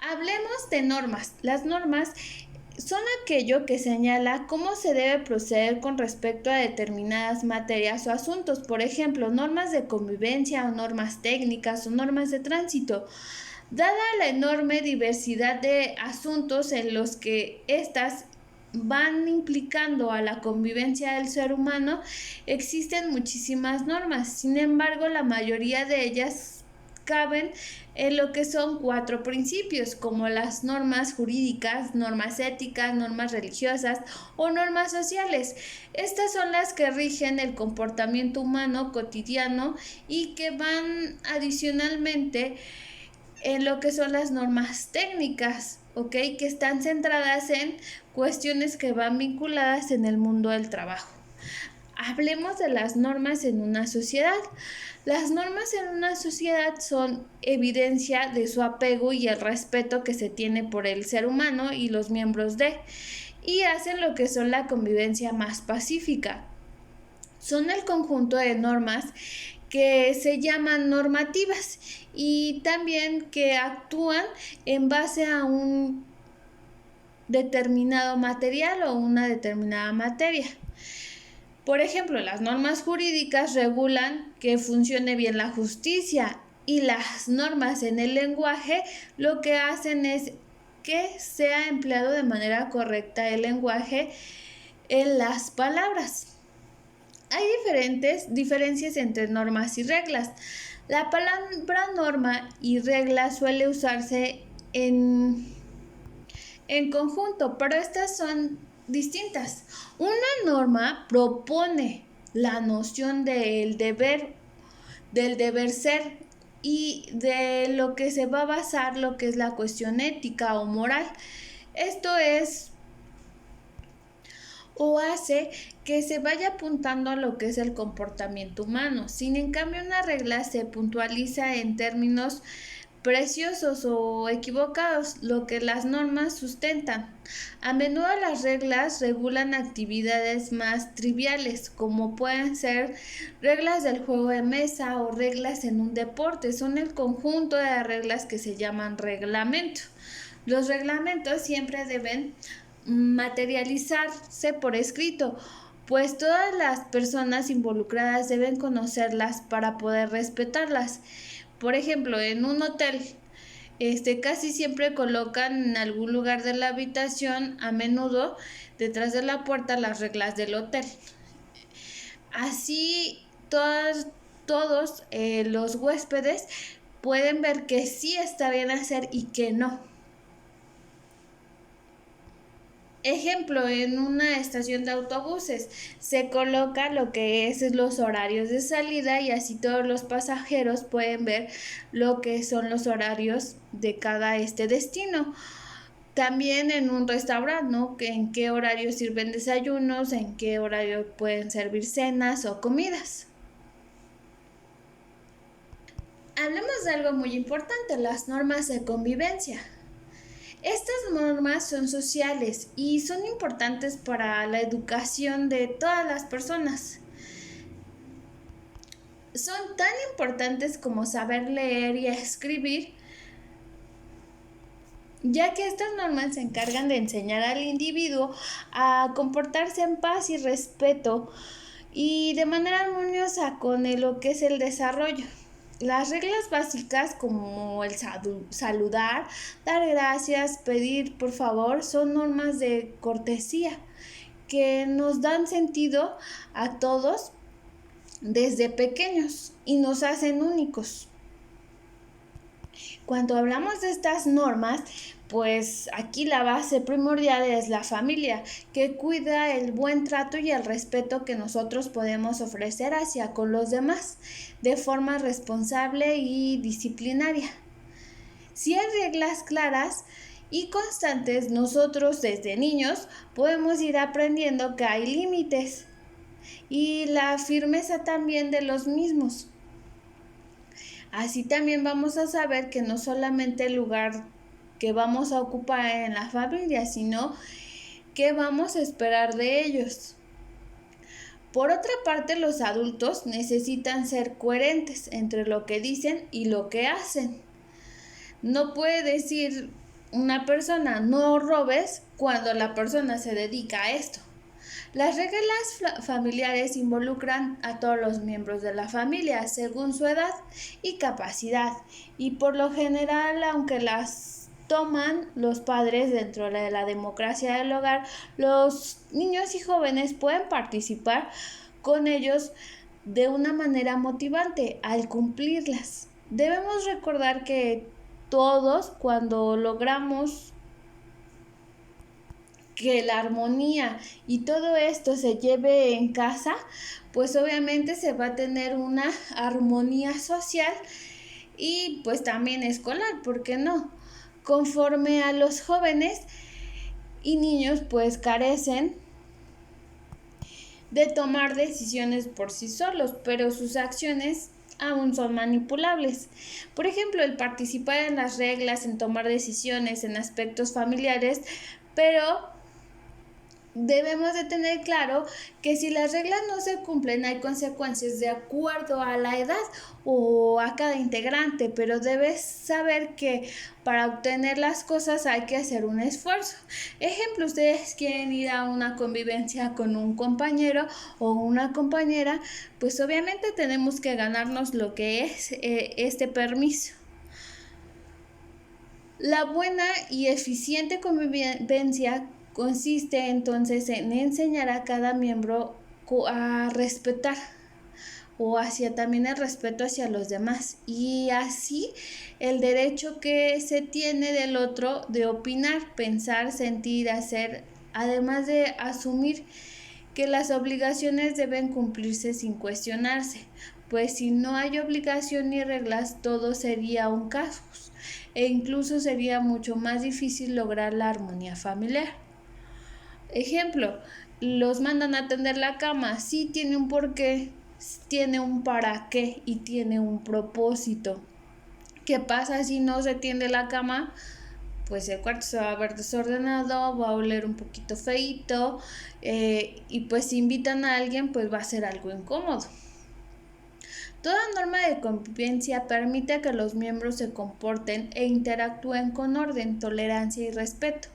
Hablemos de normas. Las normas son aquello que señala cómo se debe proceder con respecto a determinadas materias o asuntos. Por ejemplo, normas de convivencia o normas técnicas o normas de tránsito. Dada la enorme diversidad de asuntos en los que estas van implicando a la convivencia del ser humano, existen muchísimas normas. Sin embargo, la mayoría de ellas caben en lo que son 4 principios, como las normas jurídicas, normas éticas, normas religiosas o normas sociales. Estas son las que rigen el comportamiento humano cotidiano y que van adicionalmente en lo que son las normas técnicas, ¿ok? Que están centradas en cuestiones que van vinculadas en el mundo del trabajo. Hablemos de las normas en una sociedad. Las normas en una sociedad son evidencia de su apego y el respeto que se tiene por el ser humano y los miembros de, y hacen lo que son la convivencia más pacífica. Son el conjunto de normas que se llaman normativas y también que actúan en base a un determinado material o una determinada materia. Por ejemplo, las normas jurídicas regulan que funcione bien la justicia y las normas en el lenguaje lo que hacen es que sea empleado de manera correcta el lenguaje en las palabras. Hay diferencias entre normas y reglas. La palabra norma y regla suele usarse en conjunto, pero estas son distintas. Una norma propone la noción del deber ser y de lo que se va a basar lo que es la cuestión ética o moral. Esto es o hace que se vaya apuntando a lo que es el comportamiento humano. Sin en cambio, una regla se puntualiza en términos preciosos o equivocados, lo que las normas sustentan. A menudo las reglas regulan actividades más triviales, como pueden ser reglas del juego de mesa o reglas en un deporte. Son el conjunto de reglas que se llaman reglamento. Los reglamentos siempre deben materializarse por escrito, pues todas las personas involucradas deben conocerlas para poder respetarlas. Por ejemplo, en un hotel, casi siempre colocan en algún lugar de la habitación, a menudo detrás de la puerta, las reglas del hotel. Así todos los huéspedes pueden ver que sí está bien hacer y que no. Ejemplo, en una estación de autobuses se coloca lo que es los horarios de salida y así todos los pasajeros pueden ver lo que son los horarios de cada destino. También en un restaurante, ¿no? En qué horario sirven desayunos, en qué horario pueden servir cenas o comidas. Hablemos de algo muy importante, las normas de convivencia. Estas normas son sociales y son importantes para la educación de todas las personas. Son tan importantes como saber leer y escribir, ya que estas normas se encargan de enseñar al individuo a comportarse en paz y respeto y de manera armoniosa con lo que es el desarrollo. Las reglas básicas como el saludar, dar gracias, pedir por favor, son normas de cortesía que nos dan sentido a todos desde pequeños y nos hacen únicos. Cuando hablamos de estas normas, pues aquí la base primordial es la familia, que cuida el buen trato y el respeto que nosotros podemos ofrecer hacia con los demás, de forma responsable y disciplinaria. Si hay reglas claras y constantes, nosotros desde niños podemos ir aprendiendo que hay límites y la firmeza también de los mismos. Así también vamos a saber que no solamente el lugar que vamos a ocupar en la familia, sino que vamos a esperar de ellos. Por otra parte, los adultos necesitan ser coherentes entre lo que dicen y lo que hacen. No puede decir una persona, no robes cuando la persona se dedica a esto. Las reglas familiares involucran a todos los miembros de la familia según su edad y capacidad, y por lo general, aunque las toman los padres dentro de la democracia del hogar, los niños y jóvenes pueden participar con ellos de una manera motivante al cumplirlas. Debemos recordar que todos, cuando logramos que la armonía y todo esto se lleve en casa, pues obviamente se va a tener una armonía social y pues también escolar, ¿por qué no? Conforme a los jóvenes y niños pues carecen de tomar decisiones por sí solos, pero sus acciones aún son manipulables. Por ejemplo, el participar en las reglas, en tomar decisiones en aspectos familiares, pero debemos de tener claro que si las reglas no se cumplen hay consecuencias de acuerdo a la edad o a cada integrante, pero debes saber que para obtener las cosas hay que hacer un esfuerzo. Ejemplo, ustedes quieren ir a una convivencia con un compañero o una compañera, pues obviamente tenemos que ganarnos lo que es este permiso. La buena y eficiente convivencia consiste entonces en enseñar a cada miembro a respetar o hacia también el respeto hacia los demás y así el derecho que se tiene del otro de opinar, pensar, sentir, hacer, además de asumir que las obligaciones deben cumplirse sin cuestionarse, pues si no hay obligación ni reglas todo sería un caos e incluso sería mucho más difícil lograr la armonía familiar. Ejemplo, los mandan a tender la cama, sí tiene un porqué, tiene un para qué y tiene un propósito. ¿Qué pasa si no se tiende la cama? Pues el cuarto se va a ver desordenado, va a oler un poquito feito y pues si invitan a alguien pues va a ser algo incómodo. Toda norma de convivencia permite que los miembros se comporten e interactúen con orden, tolerancia y respeto.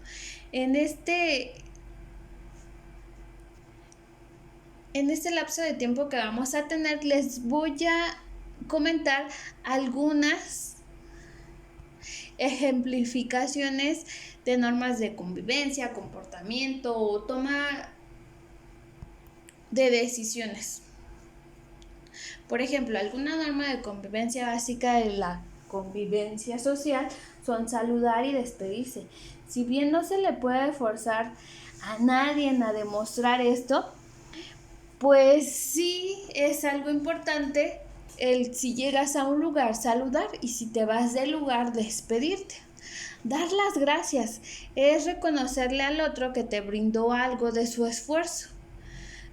En este lapso de tiempo que vamos a tener, les voy a comentar algunas ejemplificaciones de normas de convivencia, comportamiento o toma de decisiones. Por ejemplo, alguna norma de convivencia básica de la convivencia social son saludar y despedirse. Si bien no se le puede forzar a nadie a demostrar esto, pues sí es algo importante si llegas a un lugar saludar y si te vas del lugar despedirte. Dar las gracias es reconocerle al otro que te brindó algo de su esfuerzo.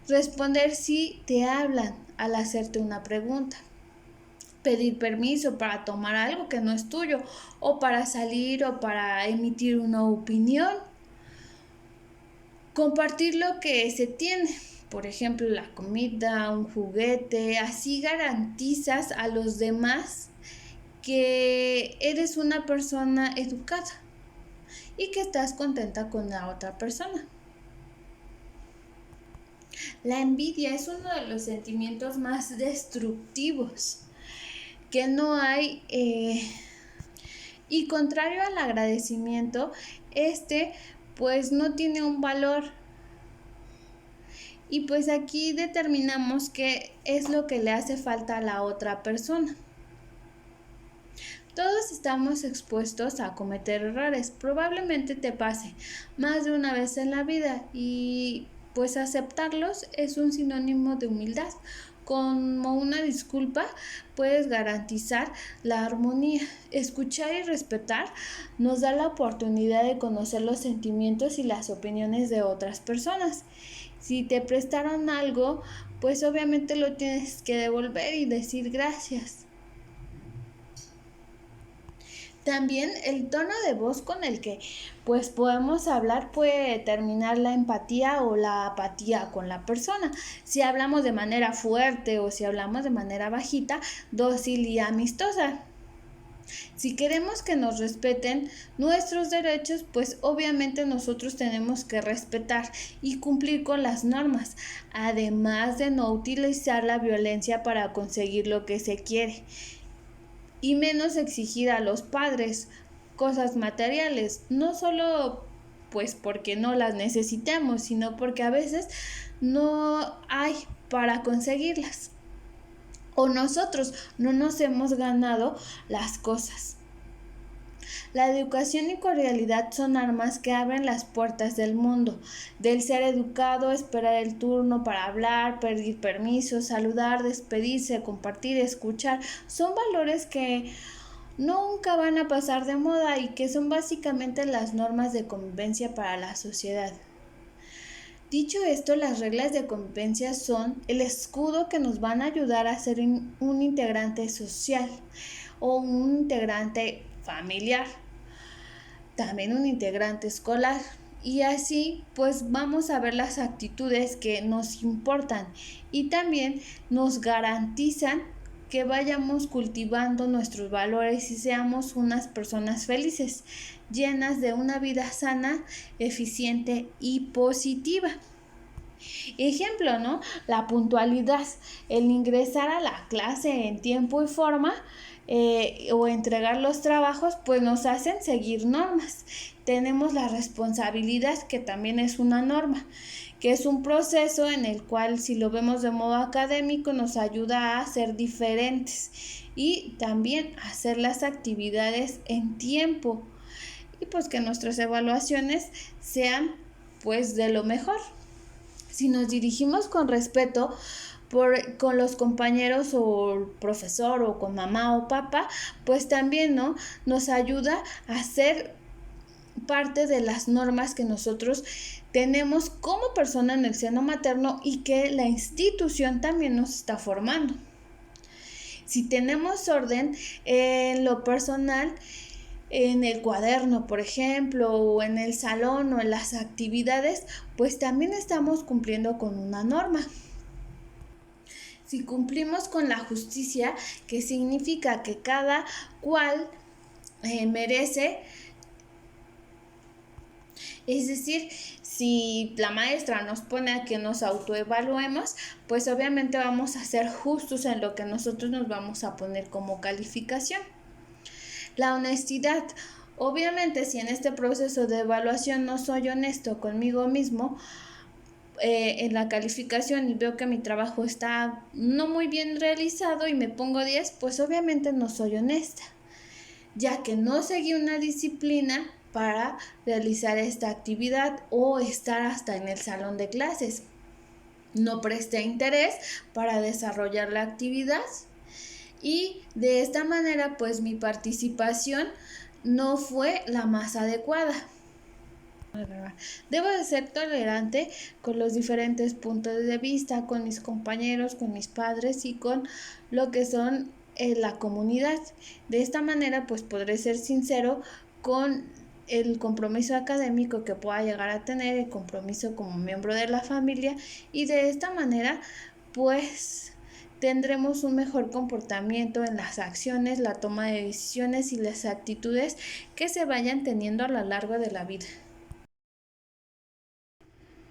Responder si te hablan al hacerte una pregunta. Pedir permiso para tomar algo que no es tuyo o para salir o para emitir una opinión. Compartir lo que se tiene. Por ejemplo, la comida, un juguete, así garantizas a los demás que eres una persona educada y que estás contenta con la otra persona. La envidia es uno de los sentimientos más destructivos que no hay y contrario al agradecimiento, pues no tiene un valor. Y pues aquí determinamos qué es lo que le hace falta a la otra persona. Todos estamos expuestos a cometer errores, probablemente te pase más de una vez en la vida y pues aceptarlos es un sinónimo de humildad. Como una disculpa puedes garantizar la armonía. Escuchar y respetar nos da la oportunidad de conocer los sentimientos y las opiniones de otras personas. Si te prestaron algo, pues obviamente lo tienes que devolver y decir gracias. También el tono de voz con el que pues podemos hablar puede determinar la empatía o la apatía con la persona. Si hablamos de manera fuerte o si hablamos de manera bajita, dócil y amistosa. Si queremos que nos respeten nuestros derechos, pues obviamente nosotros tenemos que respetar y cumplir con las normas, además de no utilizar la violencia para conseguir lo que se quiere, y menos exigir a los padres cosas materiales, no solo pues porque no las necesitamos, sino porque a veces no hay para conseguirlas o nosotros no nos hemos ganado las cosas. La educación y cordialidad son armas que abren las puertas del mundo, del ser educado, esperar el turno para hablar, pedir permiso, saludar, despedirse, compartir, escuchar. Son valores que nunca van a pasar de moda y que son básicamente las normas de convivencia para la sociedad. Dicho esto, las reglas de convivencia son el escudo que nos van a ayudar a ser un integrante social o un integrante familiar, también un integrante escolar. Y así pues vamos a ver las actitudes que nos importan y también nos garantizan que vayamos cultivando nuestros valores y seamos unas personas felices, llenas de una vida sana, eficiente y positiva. Ejemplo, ¿no? La puntualidad, el ingresar a la clase en tiempo y forma o entregar los trabajos, pues nos hacen seguir normas. Tenemos la responsabilidad, que también es una norma, que es un proceso en el cual, si lo vemos de modo académico, nos ayuda a ser diferentes y también a hacer las actividades en tiempo y pues que nuestras evaluaciones sean pues de lo mejor. Si nos dirigimos con respeto con los compañeros o el profesor o con mamá o papá, pues también, ¿no?, nos ayuda a ser parte de las normas que nosotros tenemos como persona en el seno materno y que la institución también nos está formando. Si tenemos orden en lo personal, en el cuaderno, por ejemplo, o en el salón o en las actividades, pues también estamos cumpliendo con una norma. Si cumplimos con la justicia, que significa que cada cual merece, es decir, si la maestra nos pone a que nos autoevaluemos, pues obviamente vamos a ser justos en lo que nosotros nos vamos a poner como calificación. La honestidad. Obviamente, si en este proceso de evaluación no soy honesto conmigo mismo, en la calificación y veo que mi trabajo está no muy bien realizado y me pongo 10, pues obviamente no soy honesta, ya que no seguí una disciplina para realizar esta actividad o estar hasta en el salón de clases. No presté interés para desarrollar la actividad y de esta manera pues mi participación no fue la más adecuada. Debo de ser tolerante con los diferentes puntos de vista, con mis compañeros, con mis padres y con lo que son la comunidad. De esta manera pues podré ser sincero con el compromiso académico que pueda llegar a tener, el compromiso como miembro de la familia, y de esta manera pues tendremos un mejor comportamiento en las acciones, la toma de decisiones y las actitudes que se vayan teniendo a lo largo de la vida.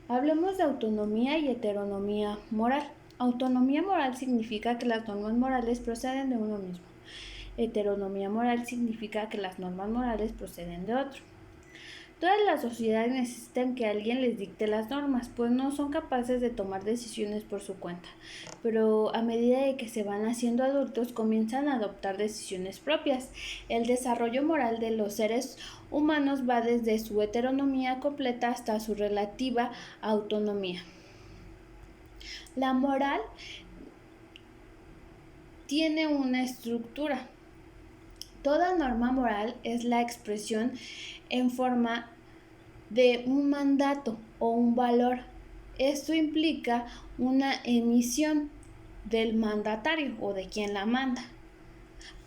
Hablemos de autonomía y heteronomía moral. Autonomía moral significa que las normas morales proceden de uno mismo. Heteronomía moral significa que las normas morales proceden de otro. Todas las sociedades necesitan que alguien les dicte las normas, pues no son capaces de tomar decisiones por su cuenta. Pero a medida de que se van haciendo adultos, comienzan a adoptar decisiones propias. El desarrollo moral de los seres humanos va desde su heteronomía completa hasta su relativa autonomía. La moral tiene una estructura. Toda norma moral es la expresión en forma de un mandato o un valor. Esto implica una emisión del mandatario o de quien la manda,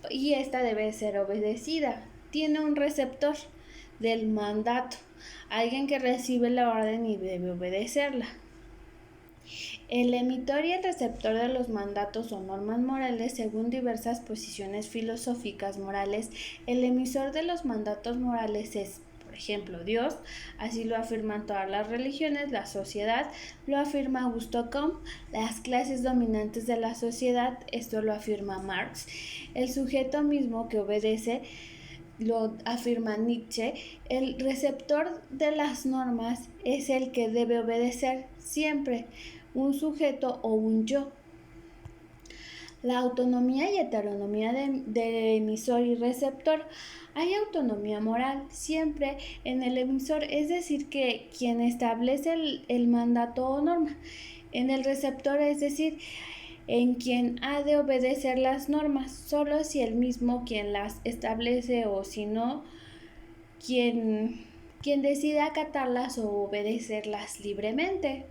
y esta debe ser obedecida. Tiene un receptor del mandato, alguien que recibe la orden y debe obedecerla. El emitor y el receptor de los mandatos o normas morales, según diversas posiciones filosóficas morales, el emisor de los mandatos morales es, por ejemplo, Dios, así lo afirman todas las religiones, la sociedad, lo afirma Augusto Comte, las clases dominantes de la sociedad, esto lo afirma Marx, el sujeto mismo que obedece, lo afirma Nietzsche, el receptor de las normas es el que debe obedecer siempre, un sujeto o un yo. La autonomía y heteronomía de emisor y receptor. Hay autonomía moral siempre en el emisor, es decir, que quien establece el mandato o norma. En el receptor, es decir, en quien ha de obedecer las normas, solo si el mismo quien las establece o si no, quien decide acatarlas o obedecerlas libremente.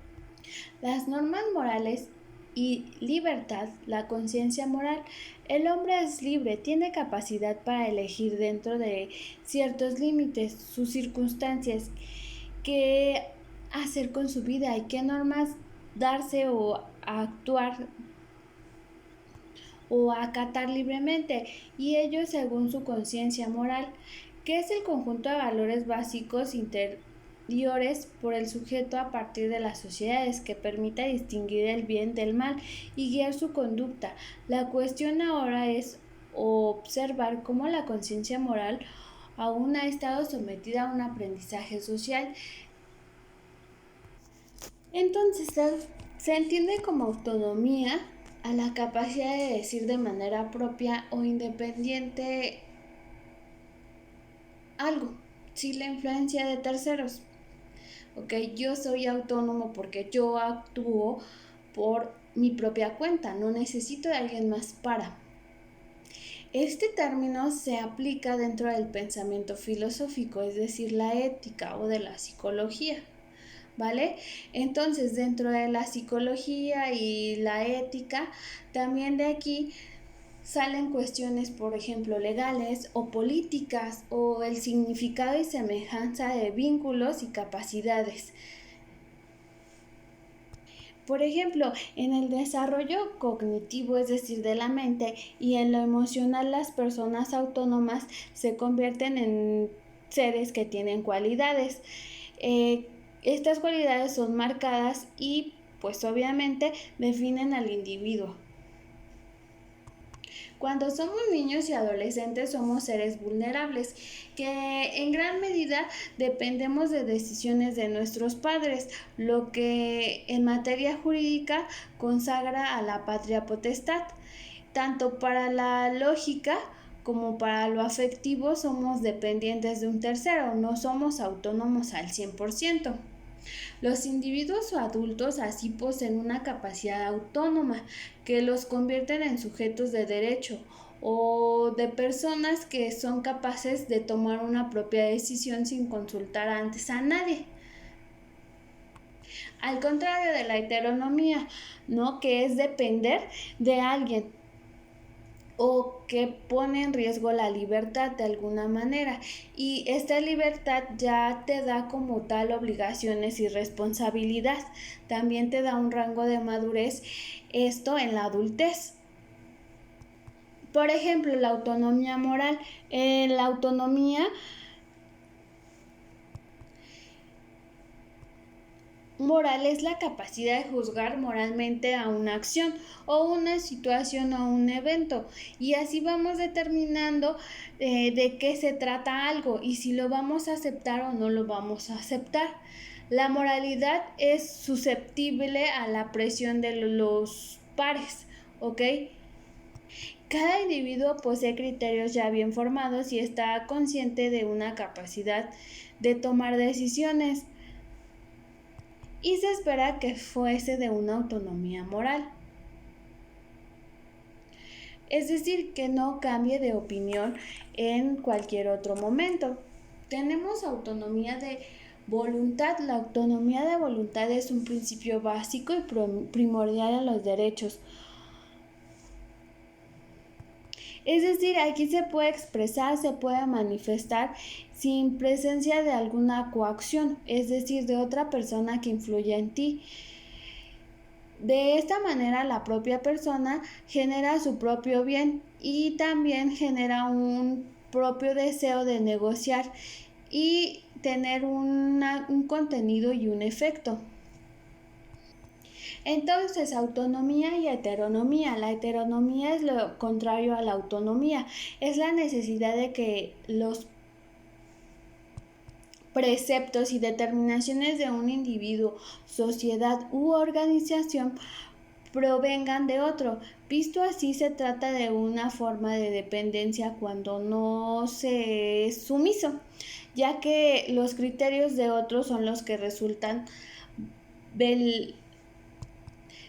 Las normas morales y libertad, la conciencia moral. El hombre es libre, tiene capacidad para elegir dentro de ciertos límites sus circunstancias, qué hacer con su vida y qué normas darse o actuar o acatar libremente, y ello según su conciencia moral, que es el conjunto de valores básicos interiores por el sujeto a partir de las sociedades que permita distinguir el bien del mal y guiar su conducta. La cuestión ahora es observar cómo la conciencia moral aún ha estado sometida a un aprendizaje social. Entonces se entiende como autonomía a la capacidad de decir de manera propia o independiente algo, sin la influencia de terceros. Ok, yo soy autónomo porque yo actúo por mi propia cuenta, no necesito de alguien más para. Este término se aplica dentro del pensamiento filosófico, es decir, la ética o de la psicología. ¿Vale? Entonces, dentro de la psicología y la ética, también de aquí salen cuestiones, por ejemplo, legales o políticas, o el significado y semejanza de vínculos y capacidades. Por ejemplo, en el desarrollo cognitivo, es decir, de la mente, y en lo emocional, las personas autónomas se convierten en seres que tienen cualidades. Estas cualidades son marcadas y pues obviamente definen al individuo. Cuando somos niños y adolescentes somos seres vulnerables, que en gran medida dependemos de decisiones de nuestros padres, lo que en materia jurídica consagra a la patria potestad. Tanto para la lógica como para lo afectivo somos dependientes de un tercero, no somos autónomos al 100%. Los individuos o adultos así poseen una capacidad autónoma que los convierten en sujetos de derecho o de personas que son capaces de tomar una propia decisión sin consultar antes a nadie. Al contrario de la heteronomía, ¿no? Que es depender de alguien o que pone en riesgo la libertad de alguna manera, y esta libertad ya te da como tal obligaciones y responsabilidad, también te da un rango de madurez, esto en la adultez. Por ejemplo, la autonomía moral. La autonomía moral es la capacidad de juzgar moralmente a una acción o una situación o un evento, y así vamos determinando de qué se trata algo y si lo vamos a aceptar o no lo vamos a aceptar. La moralidad es susceptible a la presión de los pares, ¿ok? Cada individuo posee criterios ya bien formados y está consciente de una capacidad de tomar decisiones, y se espera que fuese de una autonomía moral. Es decir, que no cambie de opinión en cualquier otro momento. Tenemos autonomía de voluntad. La autonomía de voluntad es un principio básico y primordial en los derechos. Es decir, aquí se puede expresar, se puede manifestar sin presencia de alguna coacción, es decir, de otra persona que influya en ti. De esta manera la propia persona genera su propio bien y también genera un propio deseo de negociar y tener un contenido y un efecto. Entonces, autonomía y heteronomía. La heteronomía es lo contrario a la autonomía. Es la necesidad de que los preceptos y determinaciones de un individuo, sociedad u organización provengan de otro. Visto así, se trata de una forma de dependencia cuando no se es sumiso, ya que los criterios de otros son los que resultan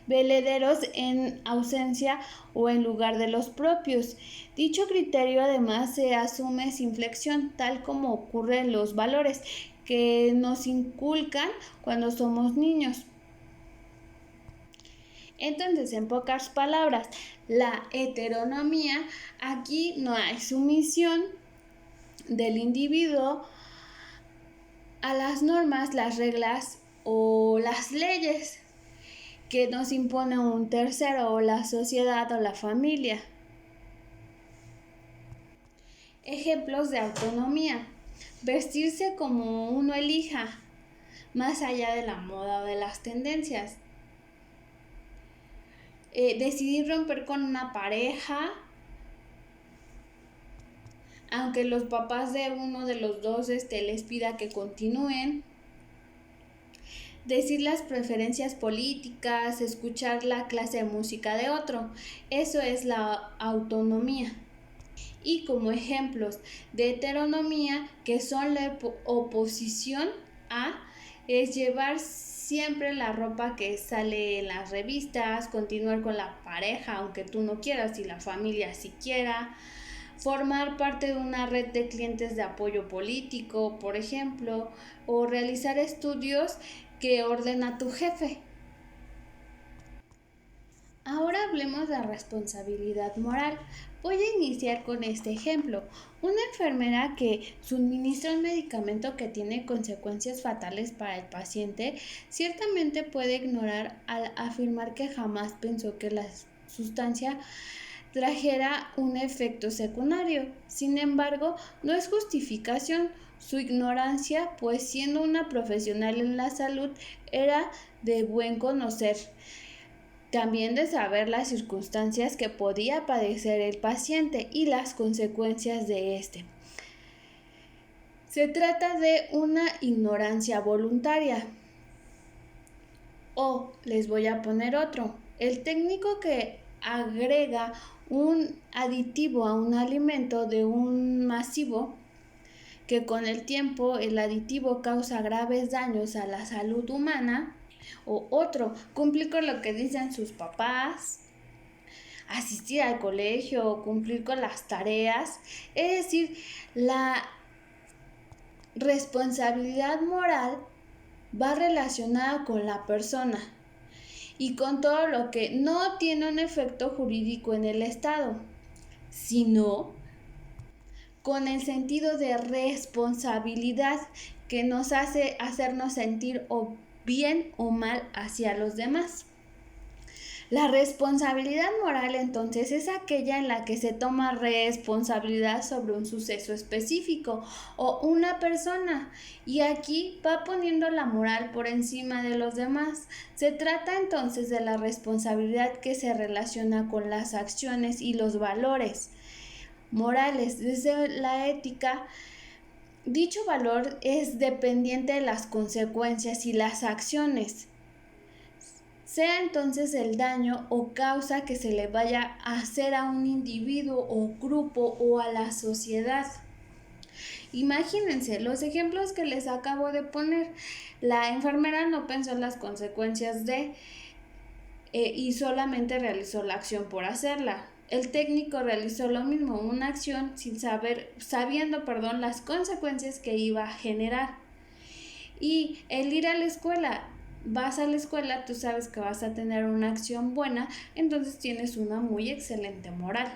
velederos en ausencia o en lugar de los propios. Dicho criterio además se asume sin flexión, tal como ocurre en los valores que nos inculcan cuando somos niños. Entonces, en pocas palabras, la heteronomía, aquí no hay sumisión del individuo a las normas, las reglas o las leyes que nos impone un tercero o la sociedad o la familia. Ejemplos de autonomía. Vestirse como uno elija, más allá de la moda o de las tendencias. Decidir romper con una pareja, aunque los papás de uno de los dos les pida que continúen. Decir las preferencias políticas, escuchar la clase de música de otro. Eso es la autonomía. Y como ejemplos de heteronomía, que son la oposición a, es llevar siempre la ropa que sale en las revistas, continuar con la pareja aunque tú no quieras y la familia si quiera, formar parte de una red de clientes de apoyo político, por ejemplo, o realizar estudios que ordena tu jefe. Ahora hablemos de responsabilidad moral. Voy a iniciar con este ejemplo. Una enfermera que suministra un medicamento que tiene consecuencias fatales para el paciente, ciertamente puede ignorar al afirmar que jamás pensó que la sustancia trajera un efecto secundario. Sin embargo, no es justificación su ignorancia, pues siendo una profesional en la salud, era de buen conocer. También de saber las circunstancias que podía padecer el paciente y las consecuencias de este. Se trata de una ignorancia voluntaria. O les voy a poner otro. El técnico que agrega un aditivo a un alimento de un masivo que con el tiempo el aditivo causa graves daños a la salud humana. O otro, cumplir con lo que dicen sus papás, asistir al colegio, cumplir con las tareas. Es decir, la responsabilidad moral va relacionada con la persona y con todo lo que no tiene un efecto jurídico en el Estado, sino con el sentido de responsabilidad que nos hace hacernos sentir o bien o mal hacia los demás. La responsabilidad moral entonces es aquella en la que se toma responsabilidad sobre un suceso específico o una persona, y aquí va poniendo la moral por encima de los demás. Se trata entonces de la responsabilidad que se relaciona con las acciones y los valores morales. Desde la ética, dicho valor es dependiente de las consecuencias y las acciones, sea entonces el daño o causa que se le vaya a hacer a un individuo o grupo o a la sociedad. Imagínense los ejemplos que les acabo de poner. La enfermera no pensó en las consecuencias y solamente realizó la acción por hacerla. El técnico realizó lo mismo, una acción sabiendo las consecuencias que iba a generar. Y el ir a la escuela, vas a la escuela, tú sabes que vas a tener una acción buena, entonces tienes una muy excelente moral.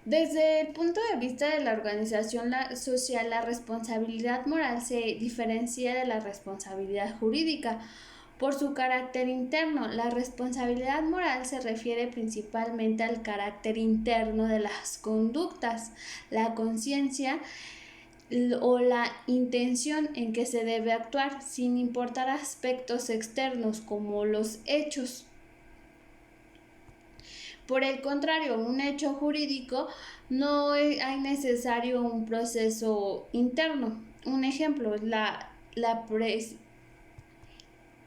Desde el punto de vista de la organización social, la responsabilidad moral se diferencia de la responsabilidad jurídica, Por su carácter interno, la responsabilidad moral se refiere principalmente al carácter interno de las conductas, la conciencia o la intención en que se debe actuar, sin importar aspectos externos como los hechos. Por el contrario, un hecho jurídico no hay necesario un proceso interno. Un ejemplo, la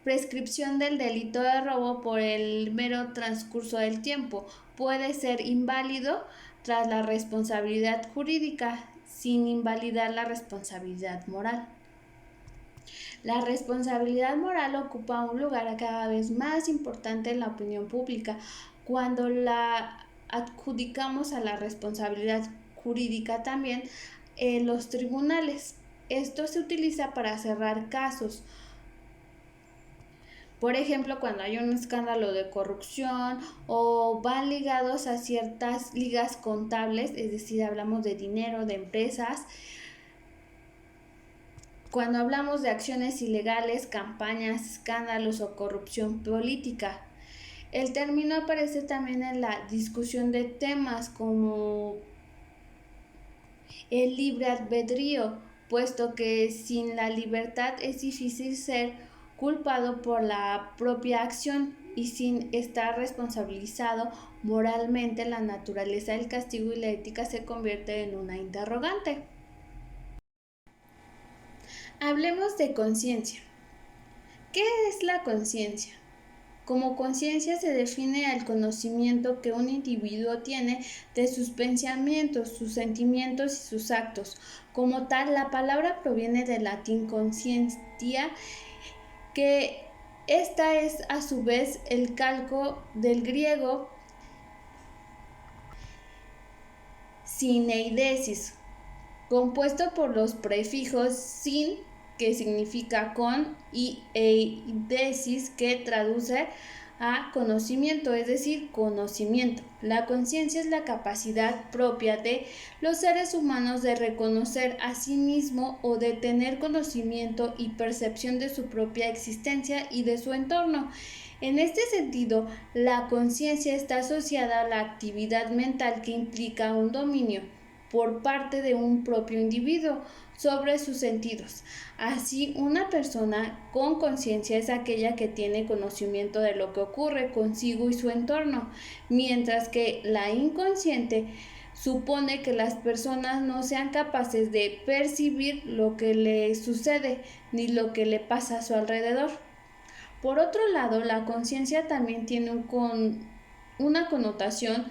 prescripción del delito de robo por el mero transcurso del tiempo puede ser inválido tras la responsabilidad jurídica, sin invalidar la responsabilidad moral. La responsabilidad moral ocupa un lugar cada vez más importante en la opinión pública cuando la adjudicamos a la responsabilidad jurídica también en los tribunales. Esto se utiliza para cerrar casos. Por ejemplo, cuando hay un escándalo de corrupción o van ligados a ciertas ligas contables, es decir, hablamos de dinero, de empresas. Cuando hablamos de acciones ilegales, campañas, escándalos o corrupción política. El término aparece también en la discusión de temas como el libre albedrío, puesto que sin la libertad es difícil ser culpado por la propia acción y sin estar responsabilizado moralmente, la naturaleza del castigo y la ética se convierte en una interrogante. Hablemos de conciencia. ¿Qué es la conciencia? Como conciencia se define al conocimiento que un individuo tiene de sus pensamientos, sus sentimientos y sus actos. Como tal, la palabra proviene del latín conscientia, que esta es a su vez el calco del griego syneidesis, compuesto por los prefijos sin, que significa con, y eidesis, que traduce a conocimiento, es decir, conocimiento. La conciencia es la capacidad propia de los seres humanos de reconocer a sí mismo o de tener conocimiento y percepción de su propia existencia y de su entorno. En este sentido, la conciencia está asociada a la actividad mental que implica un dominio por parte de un propio individuo sobre sus sentidos. Así, una persona con conciencia es aquella que tiene conocimiento de lo que ocurre consigo y su entorno, mientras que la inconsciente supone que las personas no sean capaces de percibir lo que le sucede ni lo que le pasa a su alrededor. Por otro lado, la conciencia también tiene una connotación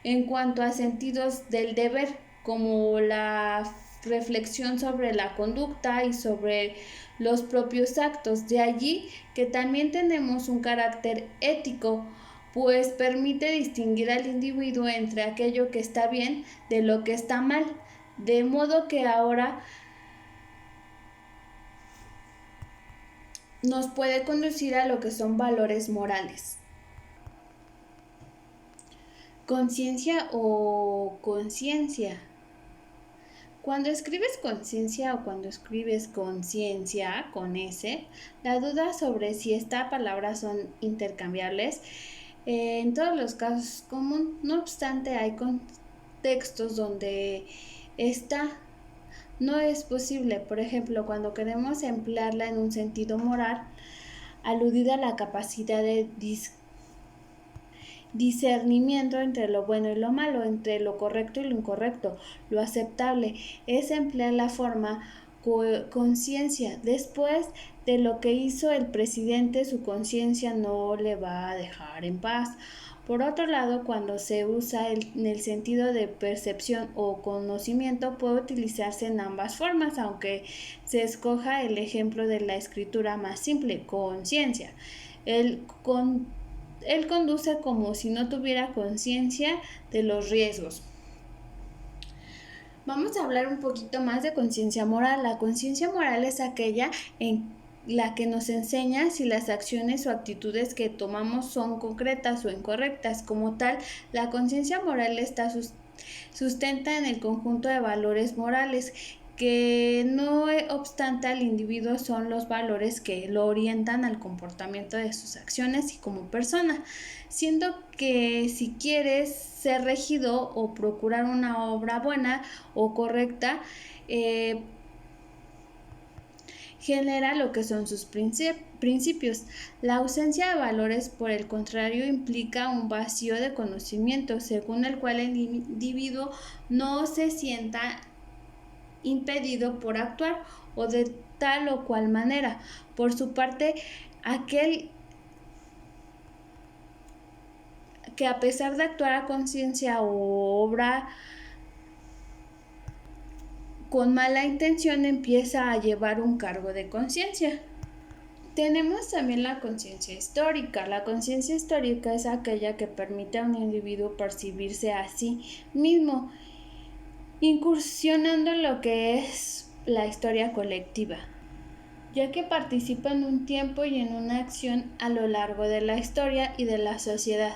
en cuanto a sentidos del deber, como la reflexión sobre la conducta y sobre los propios actos. De allí que también tenemos un carácter ético, pues permite distinguir al individuo entre aquello que está bien de lo que está mal, de modo que ahora nos puede conducir a lo que son valores morales. Conciencia o conciencia. Cuando escribes conciencia o cuando escribes conciencia con S, la duda sobre si esta palabra son intercambiables en todos los casos es común. No obstante, hay contextos donde esta no es posible. Por ejemplo, cuando queremos emplearla en un sentido moral, aludida a la capacidad de discernimiento entre lo bueno y lo malo, entre lo correcto y lo incorrecto. Lo aceptable es emplear la forma conciencia. Después de lo que hizo el presidente, su conciencia no le va a dejar en paz. Por otro lado, cuando se usa en el sentido de percepción o conocimiento, puede utilizarse en ambas formas, aunque se escoja el ejemplo de la escritura más simple, conciencia. Él conduce como si no tuviera conciencia de los riesgos. Vamos a hablar un poquito más de conciencia moral. La conciencia moral es aquella en la que nos enseña si las acciones o actitudes que tomamos son concretas o incorrectas. Como tal, la conciencia moral está sustenta en el conjunto de valores morales que no obstante al individuo son los valores que lo orientan al comportamiento de sus acciones y como persona, siendo que si quieres ser regido o procurar una obra buena o correcta, genera lo que son sus principios. La ausencia de valores, por el contrario, implica un vacío de conocimiento, según el cual el individuo no se sienta impedido por actuar o de tal o cual manera. Por su parte, aquel que a pesar de actuar a conciencia o obra con mala intención empieza a llevar un cargo de conciencia. Tenemos también la conciencia histórica. La conciencia histórica es aquella que permite a un individuo percibirse a sí mismo, incursionando en lo que es la historia colectiva, ya que participa en un tiempo y en una acción a lo largo de la historia y de la sociedad.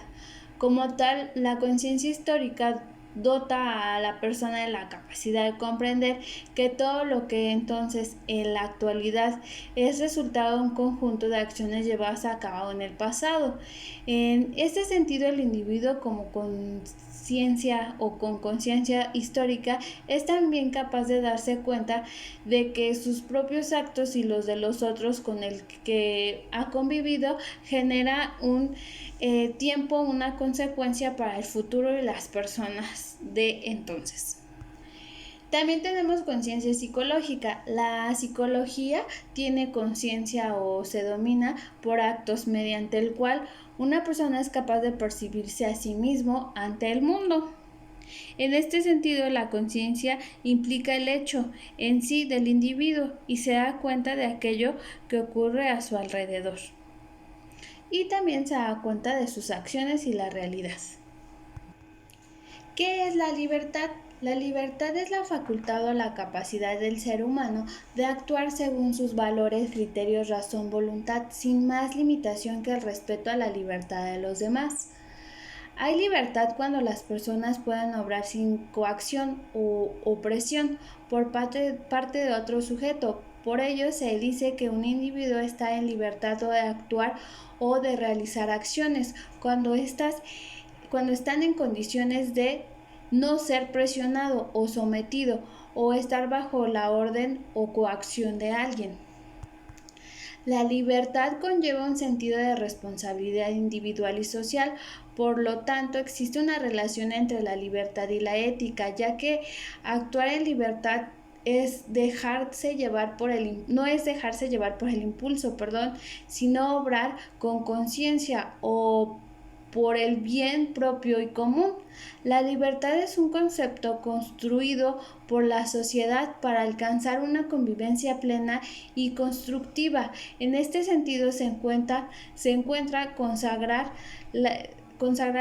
Como tal, la conciencia histórica dota a la persona de la capacidad de comprender que todo lo que entonces en la actualidad es resultado de un conjunto de acciones llevadas a cabo en el pasado. En este sentido, el individuo como conciencia o con conciencia histórica es también capaz de darse cuenta de que sus propios actos y los de los otros con el que ha convivido genera un tiempo, una consecuencia para el futuro de las personas de entonces. También tenemos conciencia psicológica. La psicología tiene conciencia o se domina por actos mediante el cual una persona es capaz de percibirse a sí mismo ante el mundo. En este sentido, la conciencia implica el hecho en sí del individuo y se da cuenta de aquello que ocurre a su alrededor. Y también se da cuenta de sus acciones y la realidad. ¿Qué es la libertad? La libertad es la facultad o la capacidad del ser humano de actuar según sus valores, criterios, razón, voluntad, sin más limitación que el respeto a la libertad de los demás. Hay libertad cuando las personas pueden obrar sin coacción o opresión por parte de otro sujeto. Por ello se dice que un individuo está en libertad de actuar o de realizar acciones cuando están en condiciones de no ser presionado o sometido o estar bajo la orden o coacción de alguien. La libertad conlleva un sentido de responsabilidad individual y social, por lo tanto existe una relación entre la libertad y la ética, ya que actuar en libertad no es dejarse llevar por el impulso, sino obrar con conciencia o por el bien propio y común. La libertad es un concepto construido por la sociedad para alcanzar una convivencia plena y constructiva. En este sentido se encuentra consagrar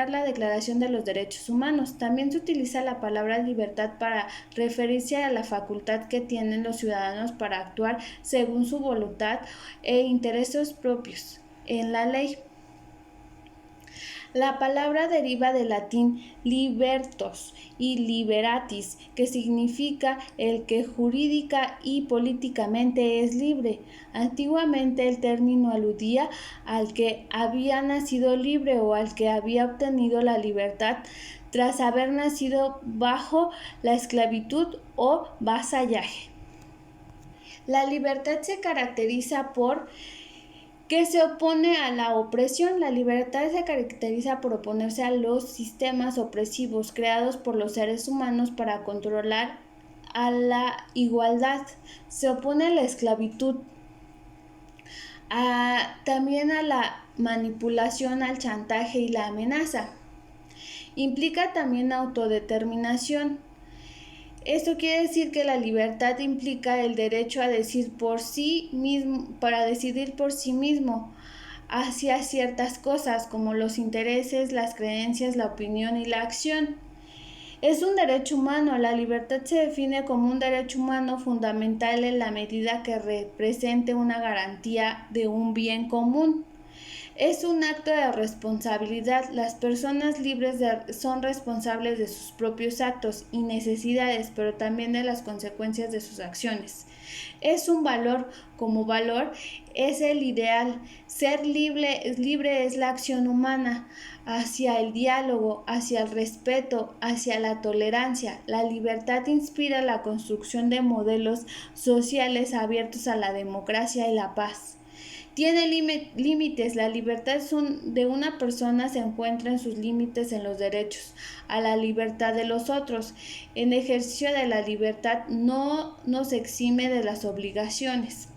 la Declaración de los Derechos Humanos. También se utiliza la palabra libertad para referirse a la facultad que tienen los ciudadanos para actuar según su voluntad e intereses propios en la ley. La palabra deriva del latín libertos y liberatis, que significa el que jurídica y políticamente es libre. Antiguamente el término aludía al que había nacido libre o al que había obtenido la libertad tras haber nacido bajo la esclavitud o vasallaje. La libertad se caracteriza por que se opone a la opresión. La libertad se caracteriza por oponerse a los sistemas opresivos creados por los seres humanos para controlar a la igualdad. Se opone a la esclavitud, también a la manipulación, al chantaje y la amenaza. Implica también autodeterminación. Esto quiere decir que la libertad implica el derecho a decidir por sí mismo hacia ciertas cosas como los intereses, las creencias, la opinión y la acción. Es un derecho humano. La libertad se define como un derecho humano fundamental en la medida que represente una garantía de un bien común. Es un acto de responsabilidad. Las personas libres son responsables de sus propios actos y necesidades, pero también de las consecuencias de sus acciones. Es un valor. Como valor es el ideal. Ser libre es la acción humana hacia el diálogo, hacia el respeto, hacia la tolerancia. La libertad inspira la construcción de modelos sociales abiertos a la democracia y la paz. Tiene límites. La libertad de una persona se encuentra en sus límites en los derechos a la libertad de los otros. En ejercicio de la libertad no nos exime de las obligaciones.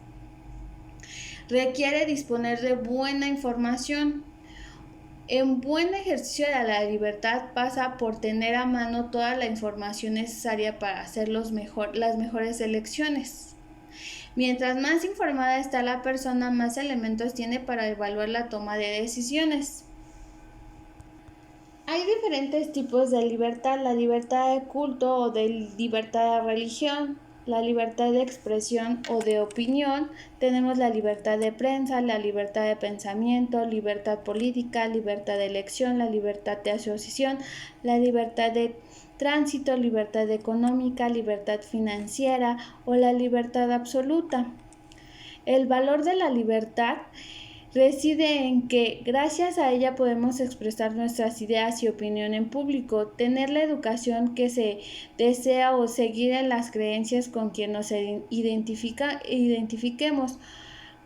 Requiere disponer de buena información. En buen ejercicio de la libertad pasa por tener a mano toda la información necesaria para hacer las mejores elecciones. Mientras más informada está la persona, más elementos tiene para evaluar la toma de decisiones. Hay diferentes tipos de libertad: la libertad de culto o de libertad de religión, la libertad de expresión o de opinión, tenemos la libertad de prensa, la libertad de pensamiento, libertad política, libertad de elección, la libertad de asociación, la libertad de tránsito, libertad económica, libertad financiera o la libertad absoluta. El valor de la libertad reside en que gracias a ella podemos expresar nuestras ideas y opinión en público, tener la educación que se desea o seguir en las creencias con quien nos identifiquemos.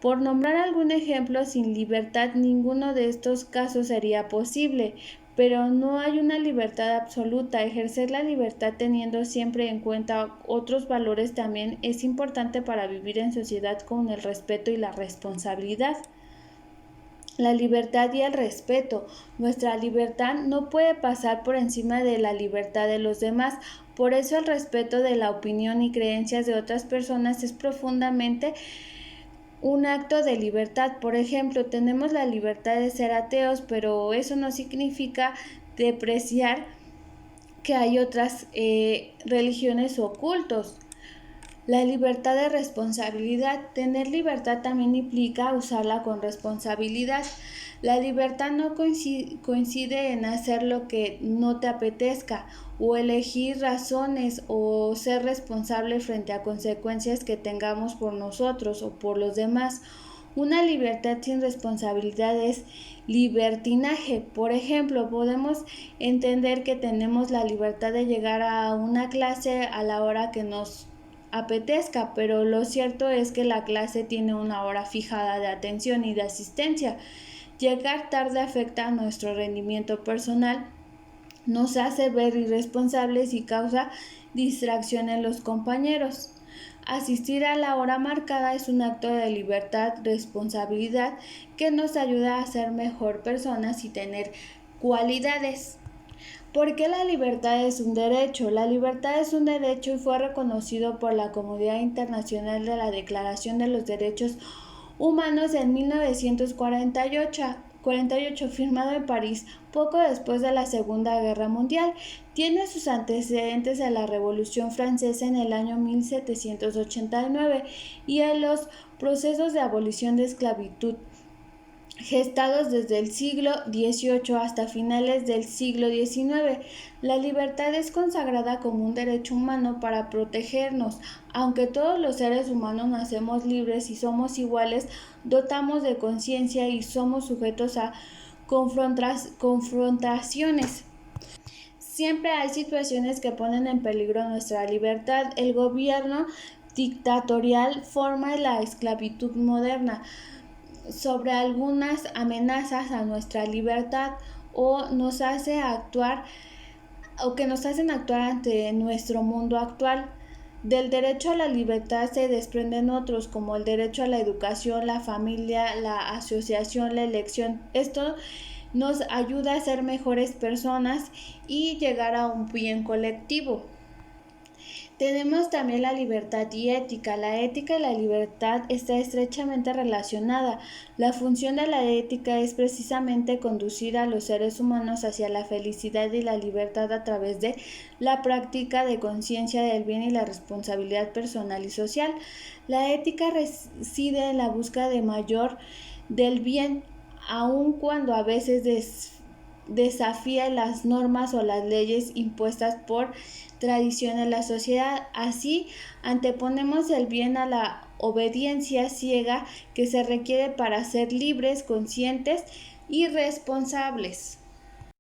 Por nombrar algún ejemplo, sin libertad ninguno de estos casos sería posible, pero no hay una libertad absoluta. Ejercer la libertad teniendo siempre en cuenta otros valores también es importante para vivir en sociedad con el respeto y la responsabilidad. La libertad y el respeto. Nuestra libertad no puede pasar por encima de la libertad de los demás. Por eso el respeto de la opinión y creencias de otras personas es profundamente un acto de libertad. Por ejemplo, tenemos la libertad de ser ateos, pero eso no significa depreciar que hay otras religiones o cultos. La libertad de responsabilidad. Tener libertad también implica usarla con responsabilidad. La libertad no coincide en hacer lo que no te apetezca, o elegir razones, o ser responsable frente a consecuencias que tengamos por nosotros o por los demás. Una libertad sin responsabilidad es libertinaje. Por ejemplo, podemos entender que tenemos la libertad de llegar a una clase a la hora que nos apetezca, pero lo cierto es que la clase tiene una hora fijada de atención y de asistencia. Llegar tarde afecta a nuestro rendimiento personal, nos hace ver irresponsables y causa distracción en los compañeros. Asistir a la hora marcada es un acto de libertad, responsabilidad que nos ayuda a ser mejor personas y tener cualidades. ¿Por qué la libertad es un derecho? La libertad es un derecho y fue reconocido por la Comunidad Internacional de la Declaración de los Derechos Humanos en 1948, firmado en París, poco después de la Segunda Guerra Mundial. Tiene sus antecedentes en la Revolución Francesa en el año 1789 y en los procesos de abolición de esclavitud gestados desde el siglo XVIII hasta finales del siglo XIX. La libertad es consagrada como un derecho humano para protegernos. Aunque todos los seres humanos nacemos libres y somos iguales, dotamos de conciencia y somos sujetos a confrontaciones. Siempre hay situaciones que ponen en peligro nuestra libertad. El gobierno dictatorial forma la esclavitud moderna sobre algunas amenazas a nuestra libertad o nos hace actuar o que nos hacen actuar ante nuestro mundo actual. Del derecho a la libertad se desprenden otros como el derecho a la educación, la familia, la asociación, la elección. Esto nos ayuda a ser mejores personas y llegar a un bien colectivo. Tenemos también la libertad y ética. La ética y la libertad está estrechamente relacionada. La función de la ética es precisamente conducir a los seres humanos hacia la felicidad y la libertad a través de la práctica de conciencia del bien y la responsabilidad personal y social. La ética reside en la búsqueda de mayor del bien aun cuando a veces desafía las normas o las leyes impuestas por tradición en la sociedad. Así, anteponemos el bien a la obediencia ciega que se requiere para ser libres, conscientes y responsables.